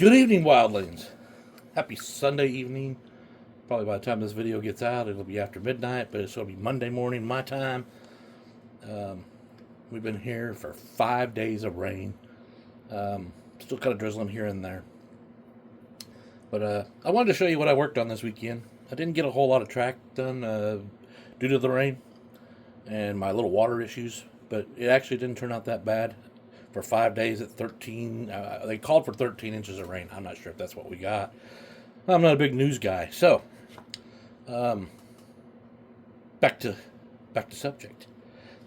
Good evening, wildlings. Happy Sunday evening. Probably by the time this video gets out, it'll be after midnight, but it's going to be Monday morning my time. Um, we've been here for 5 days of rain. Still kind of drizzling here and there. But I wanted to show you what I worked on this weekend. I didn't get a whole lot of track done due to the rain and my little water issues, but it actually didn't turn out that bad. For 5 days at 13, they called for 13 inches of rain. I'm not sure if that's what we got. I'm not a big news guy, so back to subject.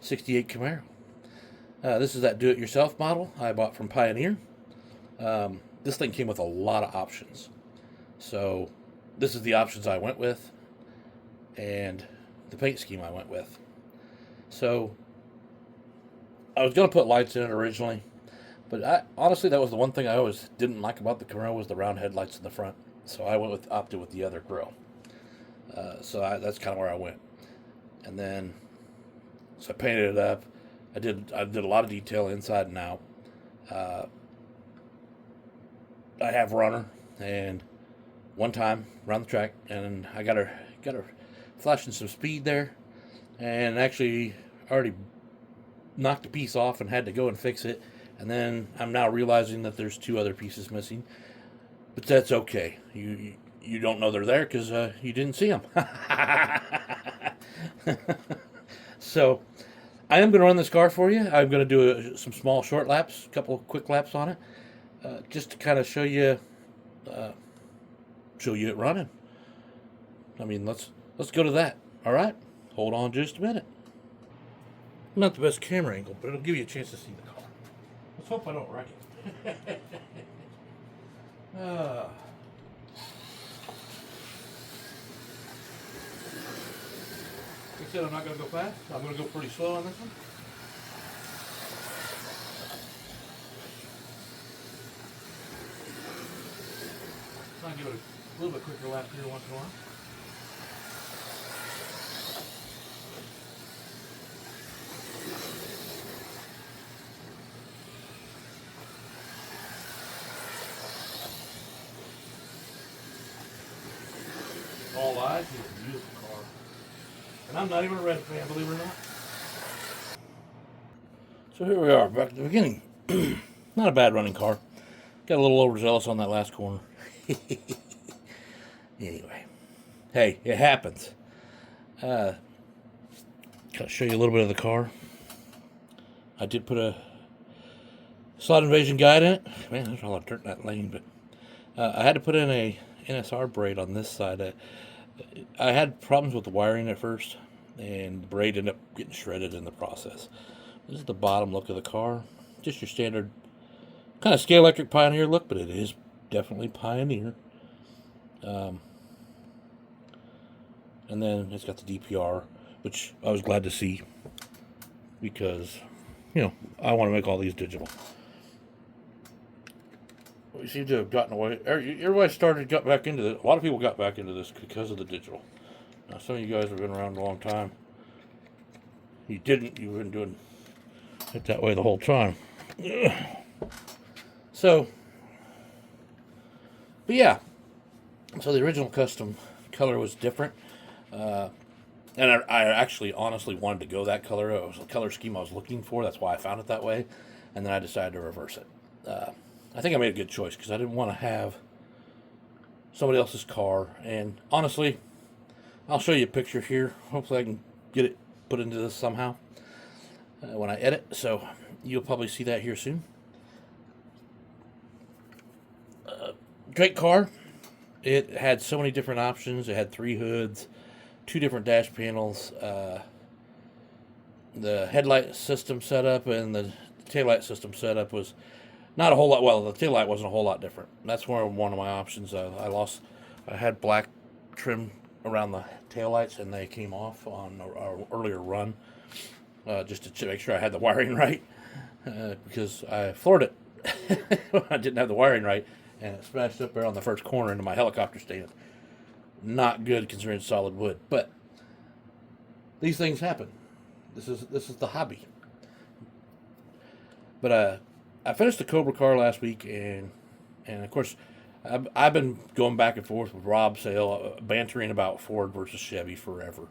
68 Camaro. This is that do-it-yourself model I bought from Pioneer. This thing came with a lot of options, so this is the options I went with, and the paint scheme I went with. So I was going to put lights in it originally, but honestly, that was the one thing I always didn't like about the Camaro was the round headlights in the front. So I opted with the other grill. That's kind of where I went. And then, so I painted it up. I did a lot of detail inside and out. I have runner, and one time around the track, and I got her flashing some speed there, and actually already knocked a piece off and had to go and fix it. And then I'm now realizing that there's two other pieces missing, but that's okay. You don't know they're there because you didn't see them. So I am going to run this car for you. I'm going to do some small short laps, a couple of quick laps on it, just to kind of show you it running. I mean, let's go to that. All right, hold on just a minute. Not the best camera angle, but it'll give you a chance to see the car. Let's hope I don't wreck it. Like I said, I'm not going to go fast. I'm going to go pretty slow on this one. I'll give it a little bit quicker lap here once in a while. All eyes, it's a beautiful car. And I'm not even a red fan, believe it or not. So here we are, back at the beginning. Not a bad running car. Got a little overzealous on that last corner. Anyway. Hey, it happens. Gotta show you a little bit of the car. I did put a slot invasion guide in it. Man, there's a lot of dirt in that lane, but I had to put in a NSR braid on this side. I had problems with the wiring at first, and the braid ended up getting shredded in the process. This is the bottom look of the car. Just your standard kind of scale electric Pioneer look, but it is definitely Pioneer. And then it's got the DPR, which I was glad to see because, I want to make all these digital. We seem to have gotten away. Everybody got back into this. A lot of people got back into this because of the digital. Now, some of you guys have been around a long time. You didn't. You've been doing it that way the whole time. So, but yeah. So the original custom color was different. And I actually honestly wanted to go that color. It was the color scheme I was looking for. That's why I found it that way. And then I decided to reverse it. I think I made a good choice because I didn't want to have somebody else's car. And honestly, I'll show you a picture here. Hopefully I can get it put into this somehow when I edit. So you'll probably see that here soon. Great car. It had so many different options. It had 3 hoods, 2 different dash panels, the headlight system setup and the taillight system setup was not a whole lot. Well, the taillight wasn't a whole lot different. That's one of my options. I had black trim around the taillights, and they came off on our earlier run, just to make sure I had the wiring right, because I floored it. I didn't have the wiring right, and it smashed up there on the first corner into my helicopter stand. Not good considering it's solid wood, but these things happen. This is the hobby. But I finished the Cobra car last week, and And of course, I've been going back and forth with Rob Sale, bantering about Ford versus Chevy forever.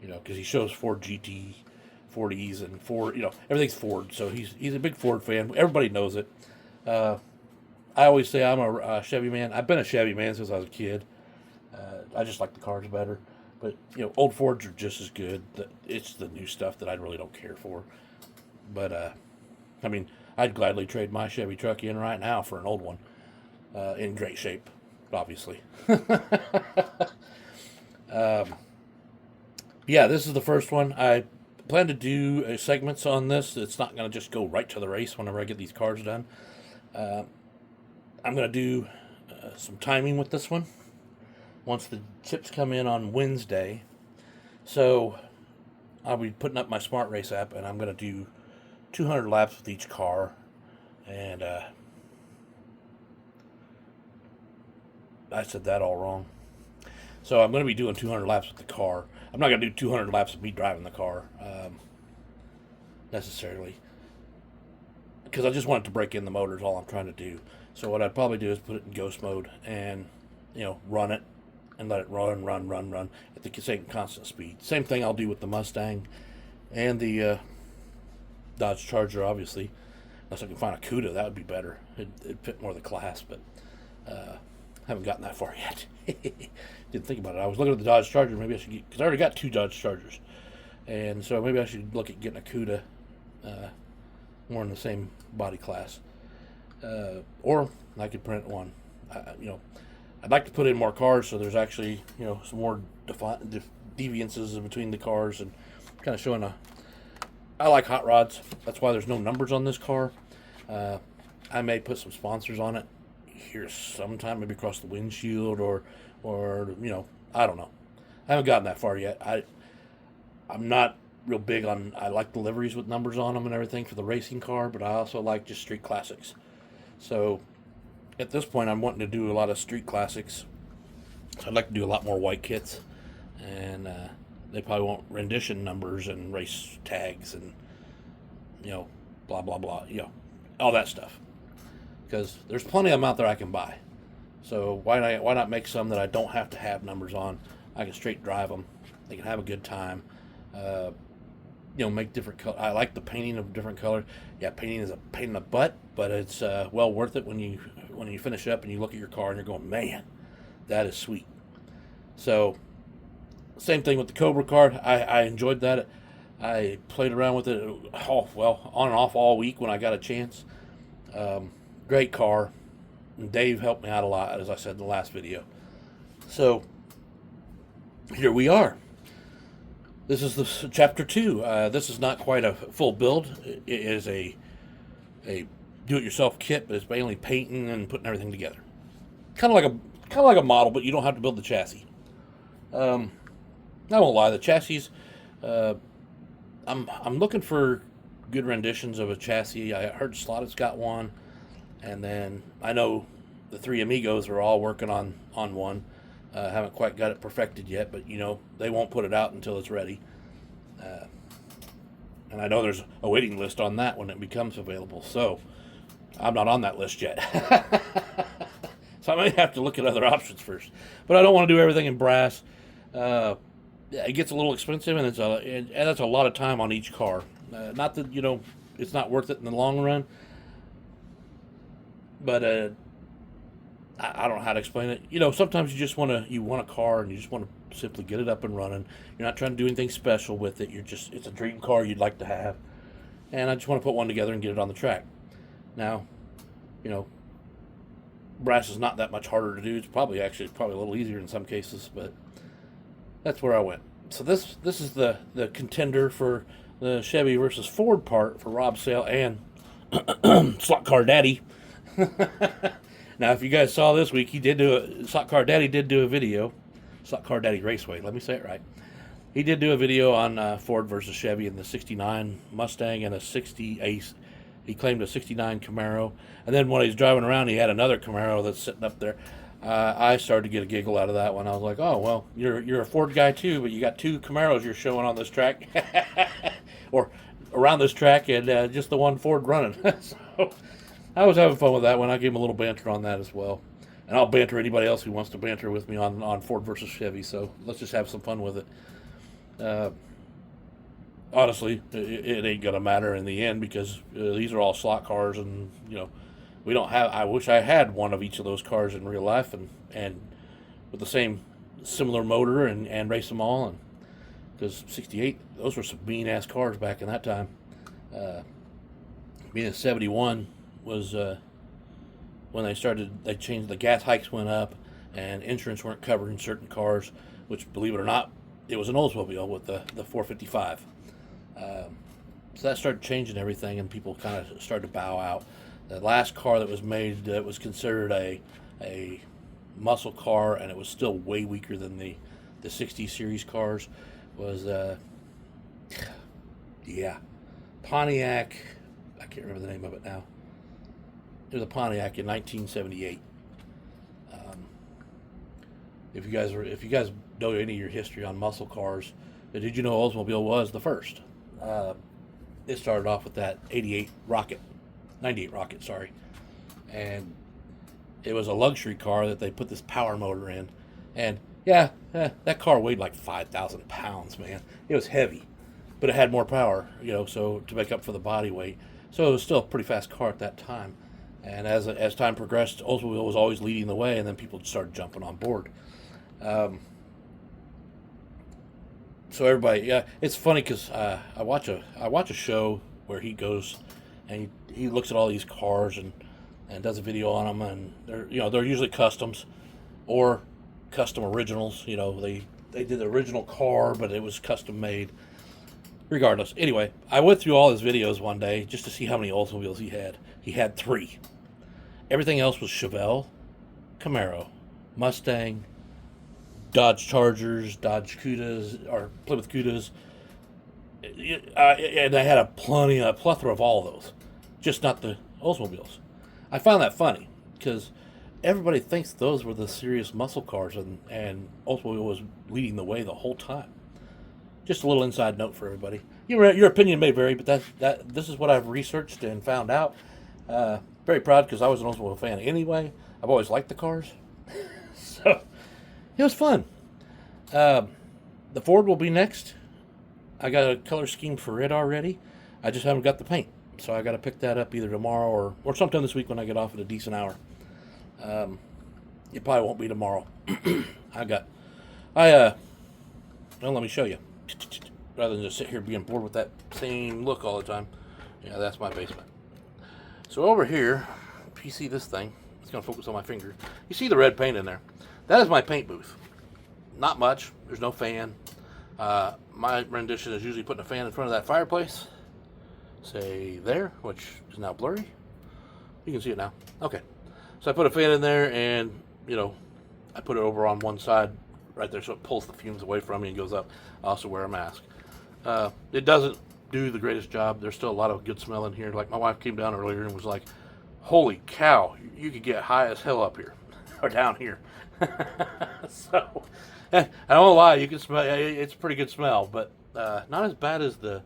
Because he shows Ford GT 40s and Ford, everything's Ford. So he's a big Ford fan. Everybody knows it. I always say I'm a Chevy man. I've been a Chevy man since I was a kid. I just like the cars better. But, old Fords are just as good. It's the new stuff that I really don't care for. But, I'd gladly trade my Chevy truck in right now for an old one. In great shape, obviously. Yeah, this is the first one. I plan to do segments on this. It's not going to just go right to the race whenever I get these cars done. I'm going to do some timing with this one once the chips come in on Wednesday. So I'll be putting up my Smart Race app, and I'm going to do 200 laps with each car. And I said that all wrong. So I'm going to be doing 200 laps with the car. I'm not going to do 200 laps of me driving the car necessarily, because I just want it to break in the motor is all I'm trying to do. So what I'd probably do is put it in ghost mode and, run it and let it run at the same constant speed. Same thing I'll do with the Mustang and the Dodge Charger, obviously. Unless I can find a CUDA, that would be better. It'd fit more of the class, but haven't gotten that far yet. Didn't think about it. I was looking at the Dodge Charger. Maybe I should get, because I already got 2 Dodge Chargers. And so maybe I should look at getting a CUDA more in the same body class. Or I could print one. I'd like to put in more cars so there's actually, some more deviances between the cars and kind of showing I like hot rods. That's why there's no numbers on this car. I may put some sponsors on it here sometime, maybe across the windshield or I don't know. I haven't gotten that far yet. I'm not real big on, I like the liveries with numbers on them and everything for the racing car, but I also like just street classics. So at this point, I'm wanting to do a lot of street classics. So I'd like to do a lot more white kits, and they probably want rendition numbers and race tags and blah blah blah, all that stuff. Because there's plenty of them out there I can buy. So why not make some that I don't have to have numbers on? I can straight drive them. They can have a good time. Make different color. I like the painting of different colors. Yeah, painting is a pain in the butt, but it's well worth it when you finish up and you look at your car and you're going, man, that is sweet. So same thing with the Cobra car. I enjoyed that. I played around with it on and off all week when I got a chance. Great car. And Dave helped me out a lot, as I said in the last video. So here we are. This is the chapter 2. This is not quite a full build. It is a do-it-yourself kit, but it's mainly painting and putting everything together. Kind of like a model, but you don't have to build the chassis. I won't lie, the chassis. I'm looking for good renditions of a chassis. I heard Slotted's got one, and then I know the 3 Amigos are all working on one. Haven't quite got it perfected yet, but they won't put it out until it's ready. And I know there's a waiting list on that when it becomes available, so I'm not on that list yet. So I may have to look at other options first. But I don't want to do everything in brass. It gets a little expensive, and that's a lot of time on each car. Not that it's not worth it in the long run, but I don't know how to explain it. Sometimes you just want a car and you just want to simply get it up and running. You're not trying to do anything special with it. It's a dream car you'd like to have, and I just want to put one together and get it on the track. Now, brass is not that much harder to do. It's probably a little easier in some cases, but that's where I went. So this is the contender for the Chevy versus Ford part for Rob Sale and Slot Car Daddy. Now, if you guys saw this week, Slot Car Daddy did do a video. Slot Car Daddy Raceway, let me say it right. He did do a video on Ford versus Chevy in the 69 Mustang and he claimed a 69 Camaro. And then when he's driving around, he had another Camaro that's sitting up there. I started to get a giggle out of that one. I was like, oh, well, you're a Ford guy too, but you got 2 Camaros you're showing on this track. Or around this track, and just the one Ford running. So I was having fun with that one. I gave him a little banter on that as well. And I'll banter anybody else who wants to banter with me on Ford versus Chevy. So let's just have some fun with it. Uh, Honestly, it ain't gonna matter in the end because these are all slot cars, and we don't have. I wish I had one of each of those cars in real life, and with the same similar motor and race them all. And because '68, those were some mean ass cars back in that time. Uh, Being a '71 was when they changed, the gas hikes went up, and insurance weren't covering certain cars, which, believe it or not, it was an Oldsmobile with the 455. So that started changing everything, and people kind of started to bow out. The last car that was made that was considered a muscle car, and it was still way weaker than the 60 series cars, was yeah, Pontiac. I can't remember the name of it now. It was a Pontiac in 1978. If you guys know any of your history on muscle cars, did you know Oldsmobile was the first? It started off with that 98 Rocket, 98 Rocket, sorry, and it was a luxury car that they put this power motor in, and yeah, that car weighed like 5,000 pounds, man. It was heavy, but it had more power, so to make up for the body weight. So it was still a pretty fast car at that time. And as time progressed, Oldsmobile was always leading the way, and then people started jumping on board. So everybody, yeah, it's funny because I watch a show where he goes and he looks at all these cars and does a video on them, and they're usually customs or custom originals. They did the original car, but it was custom made. Regardless, anyway, I went through all his videos one day just to see how many Oldsmobiles he had. He had 3. Everything else was Chevelle, Camaro, Mustang, Dodge Chargers, Dodge Cudas, or Plymouth Cudas, and I had a plethora of all those, just not the Oldsmobiles. I found that funny because everybody thinks those were the serious muscle cars, and Oldsmobile was leading the way the whole time. Just a little inside note for everybody. Your opinion may vary, but this is what I've researched and found out. Very proud because I was an Oldsmobile fan anyway. I've always liked the cars, so it was fun. The Ford will be next. I got a color scheme for it already. I just haven't got the paint, so I got to pick that up either tomorrow or sometime this week when I get off at a decent hour. It probably won't be tomorrow. Well, let me show you. Rather than just sit here being bored with that same look all the time. Yeah, that's my basement. So over here, if you see this thing, it's going to focus on my finger. You see the red paint in there. That is my paint booth. Not much. There's no fan. My rendition is usually putting a fan in front of that fireplace. Say there, which is now blurry. You can see it now. Okay. So I put a fan in there, and, I put it over on one side right there so it pulls the fumes away from me and goes up. I also wear a mask. It doesn't do the greatest job. There's still a lot of good smell in here. Like, my wife came down earlier and was like, holy cow, you could get high as hell up here or down here. So I don't lie, you can smell. It's a pretty good smell, but not as bad as the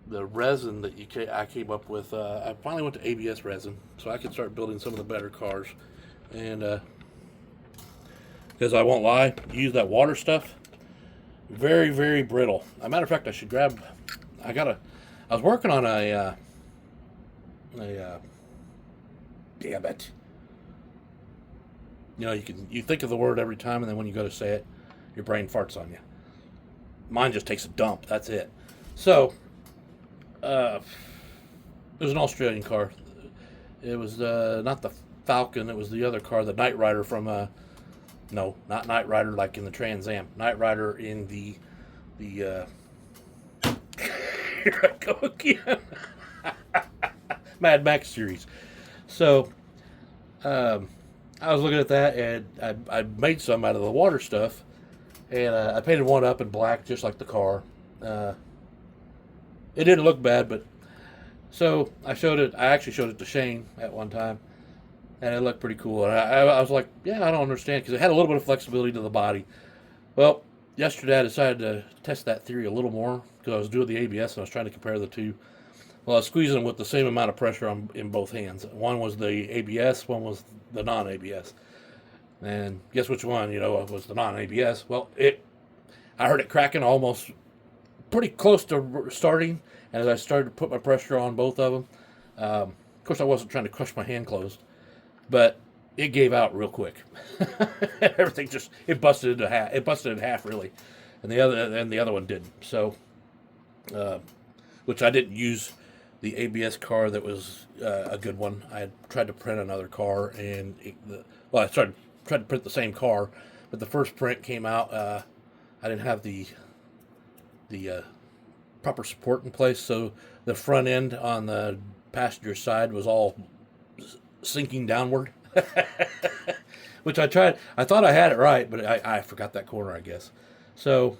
resin that I came up with. I finally went to ABS resin, so I could start building some of the better cars. And because I won't lie, you use that water stuff, very, very brittle. As a matter of fact, I should grab. I was working on a damn it. You think of the word every time, and then when you go to say it, your brain farts on you. Mine just takes a dump. That's it. So, it was an Australian car. It was not the Falcon. It was the other car, the Knight Rider from. No, not Knight Rider like in the Trans Am. Knight Rider in the. Here I go again. Mad Max series. So, I was looking at that, and I made some out of the water stuff, and I painted one up in black, just like the car. It didn't look bad, but so I actually showed it to Shane at one time, and it looked pretty cool. And I was like, yeah, I don't understand, because it had a little bit of flexibility to the body. Well, yesterday I decided to test that theory a little more, because I was doing the ABS, and I was trying to compare the two. Well, I was squeezing them with the same amount of pressure in both hands. One was the ABS, one was the non-ABS. And guess which one, was the non-ABS? Well, I heard it cracking almost pretty close to starting, and as I started to put my pressure on both of them, of course I wasn't trying to crush my hand closed, but it gave out real quick. Everything it busted into half. It busted in half really, and the other one didn't. So, which I didn't use the ABS car that was a good one. I had tried to print another car, and I tried to print the same car, but the first print came out. I didn't have the proper support in place, so the front end on the passenger side was all sinking downward. Which I tried. I thought I had it right, but I forgot that corner, I guess. So,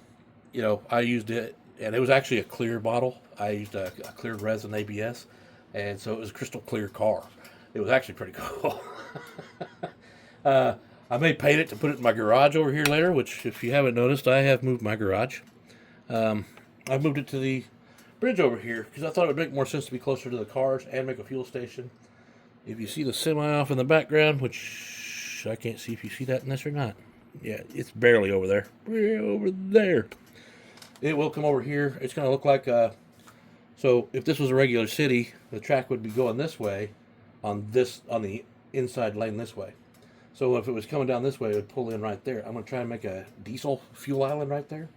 I used it, and it was actually a clear bottle. I used a clear resin ABS, and so it was a crystal clear car. It was actually pretty cool. I may paint it to put it in my garage over here later, which, if you haven't noticed, I have moved my garage. I moved it to the bridge over here because I thought it would make more sense to be closer to the cars and make a fuel station. If you see the semi off in the background, which I can't see if you see that in this or not. Yeah, it's barely over there. Way over there. It will come over here. It's going to look like so if this was a regular city, the track would be going this way on the inside lane this way. So if it was coming down this way, it would pull in right there. I'm going to try and make a diesel fuel island right there,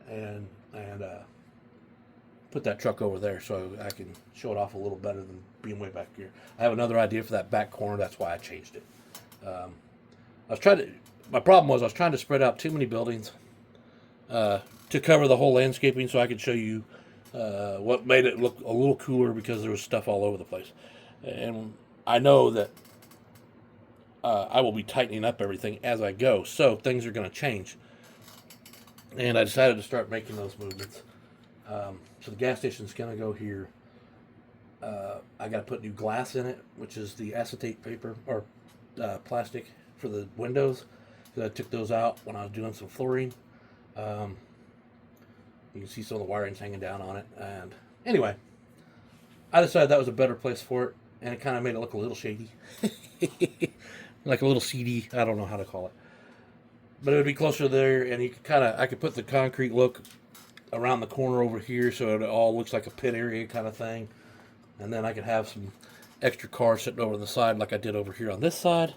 and put that truck over there so I can show it off a little better than being way back here. I have another idea for that back corner. That's why I changed it. My problem was I was trying to spread out too many buildings to cover the whole landscaping, so I could show you what made it look a little cooler because there was stuff all over the place. And I know that I will be tightening up everything as I go, so things are going to change. And I decided to start making those movements. So the gas station's going to go here. I got to put new glass in it, which is the acetate paper or plastic for the windows. Because I took those out when I was doing some flooring. You can see some of the wiring's hanging down on it. And anyway, I decided that was a better place for it, and it kind of made it look a little shady, like a little seedy. I don't know how to call it, but it would be closer there, and I could put the concrete look around the corner over here, so it all looks like a pit area kind of thing. And then I could have some extra cars sitting over the side like I did over here on this side.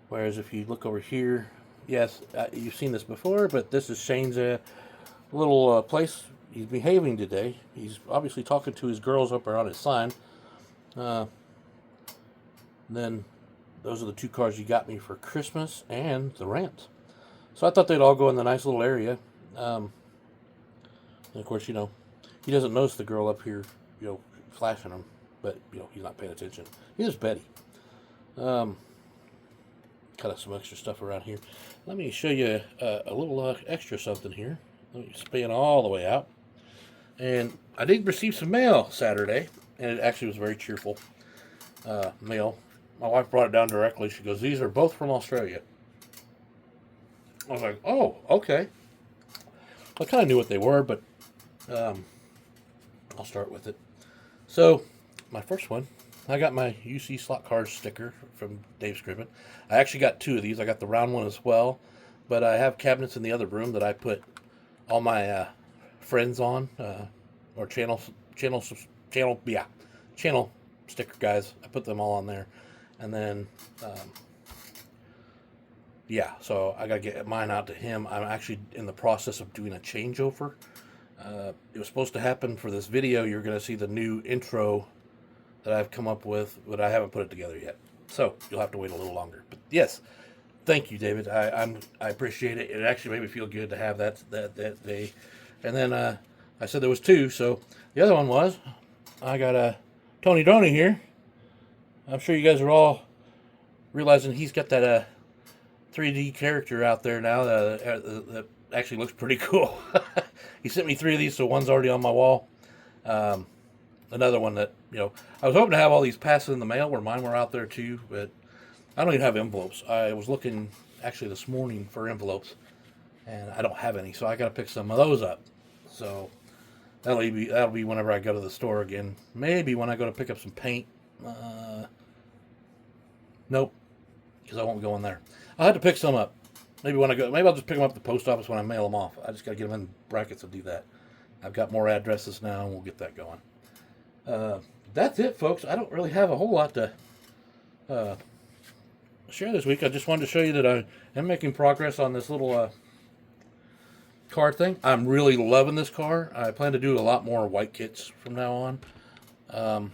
Whereas if you look over here, yes, you've seen this before, but this is Shane's little place. He's behaving today. He's obviously talking to his girls up there on his sign. Then those are the two cars you got me for Christmas and the rent. So I thought they'd all go in the nice little area. And of course, he doesn't notice the girl up here, flashing him, but, he's not paying attention. Here's Betty. Got some extra stuff around here. Let me show you a little extra something here. Let me span all the way out. And I did receive some mail Saturday, and it actually was very cheerful mail. My wife brought it down directly. She goes, "These are both from Australia." I was like, "Oh, okay." I kind of knew what they were, but I'll start with it. So, my first one, I got my UC Slot Cars sticker from Dave Scriven. I actually got two of these. I got the round one as well, but I have cabinets in the other room that I put all my friends on, or channel sticker guys. I put them all on there, and then so I gotta get mine out to him. I'm actually in the process of doing a changeover. It was supposed to happen for this video. You're gonna see the new intro that I've come up with, but I haven't put it together yet. So you'll have to wait a little longer. But yes, thank you, David. I appreciate it. It actually made me feel good to have that day. And then I said there was two. So the other one was I got a Tony Droney here. I'm sure you guys are all realizing he's got that 3D character out there now that actually looks pretty cool. He sent me 3 of these, so one's already on my wall. Another one that, I was hoping to have all these pass in the mail where mine were out there too, but I don't even have envelopes. I was looking actually this morning for envelopes, and I don't have any, so I got to pick some of those up. So That'll be whenever I go to the store again. Maybe when I go to pick up some paint. Nope, because I won't go in there. I'll have to pick some up. Maybe I'll just pick them up at the post office when I mail them off. I just got to get them in brackets to do that. I've got more addresses now, and we'll get that going. That's it, folks. I don't really have a whole lot to share this week. I just wanted to show you that I am making progress on this little car thing. I'm really loving this car. I plan to do a lot more white kits from now on.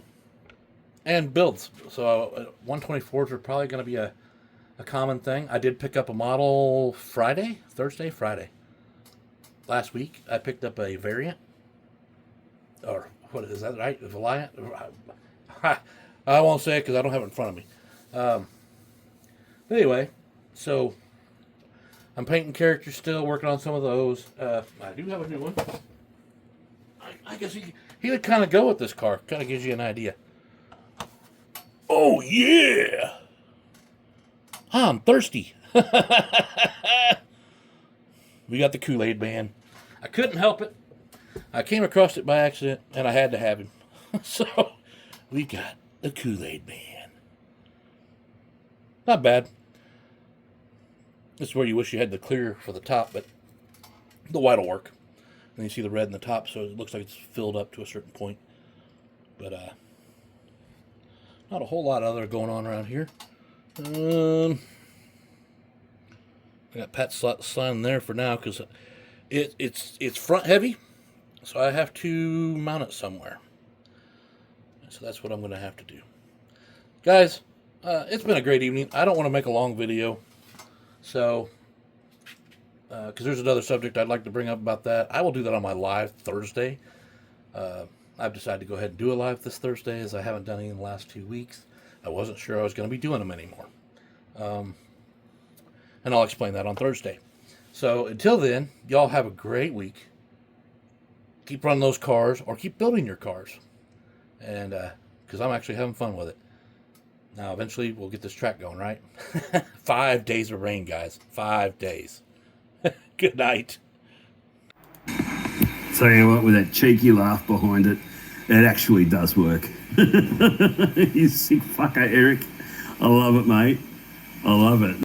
And builds. So 124s are probably going to be a common thing. I did pick up a model Friday. Last week, I picked up a variant. Or, what is that right? A Valiant? I won't say it because I don't have it in front of me. Anyway, so I'm painting characters still, working on some of those. I do have a new one. I guess he would kind of go with this car. Kind of gives you an idea. Oh, yeah! I'm thirsty. We got the Kool-Aid Man. I couldn't help it. I came across it by accident, and I had to have him. So, we got the Kool-Aid Man. Not bad. This is where you wish you had the clear for the top, but the white will work. And you see the red in the top, so it looks like it's filled up to a certain point. But, not a whole lot other going on around here. I got Pat's sign there for now because it's front heavy, so I have to mount it somewhere. So that's what I'm going to have to do. Guys, it's been a great evening. I don't want to make a long video, so because there's another subject I'd like to bring up about that. I will do that on my live Thursday. I've decided to go ahead and do a live this Thursday, as I haven't done any in the last 2 weeks. I wasn't sure I was going to be doing them anymore. And I'll explain that on Thursday. So until then, y'all have a great week. Keep running those cars, or keep building your cars. And because I'm actually having fun with it. Now, eventually, we'll get this track going, right? 5 days of rain, guys. 5 days. Good night. So you know what, with that cheeky laugh behind it, it actually does work. You sick fucker, Eric. I love it, mate. I love it.